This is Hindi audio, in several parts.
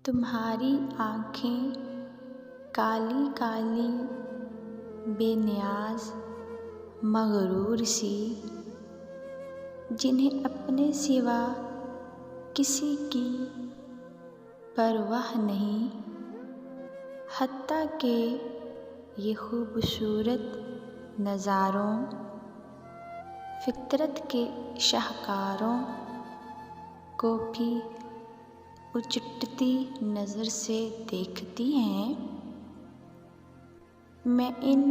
तुम्हारी आँखें काली काली बेनियाज मगरूर सी, जिन्हें अपने सिवा किसी की परवाह नहीं, हत्ता के ये खूबसूरत नज़ारों फितरत के शाहकारों को भी उचटती नज़र से देखती हैं। मैं इन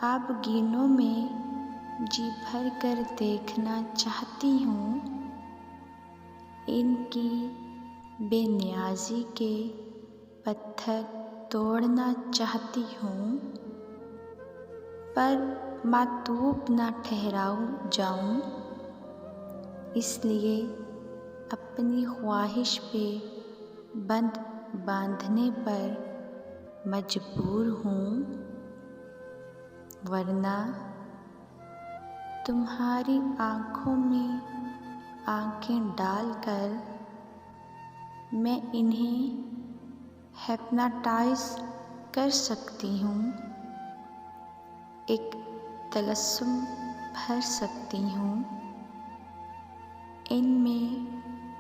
आबगीनों में जी भर कर देखना चाहती हूँ, इनकी बेनियाजी के पत्थर तोड़ना चाहती हूँ, पर मातूब ना ठहराऊँ जाऊँ, इसलिए अपनी ख्वाहिश पे बंद बांधने पर मजबूर हूँ, वरना तुम्हारी आँखों में आँखें डालकर मैं इन्हें हिप्नोटाइज़ कर सकती हूँ, एक तलस्सुम भर सकती हूँ, इनमें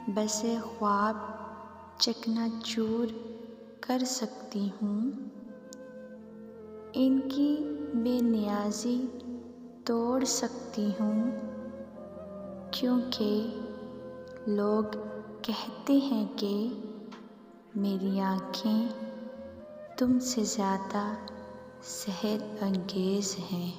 बसे ख्वाब चकनाचूर कर सकती हूँ, इनकी बेनियाजी तोड़ सकती हूँ, क्योंकि लोग कहते हैं कि मेरी आँखें तुमसे ज़्यादा सेहत अंगेज़ हैं।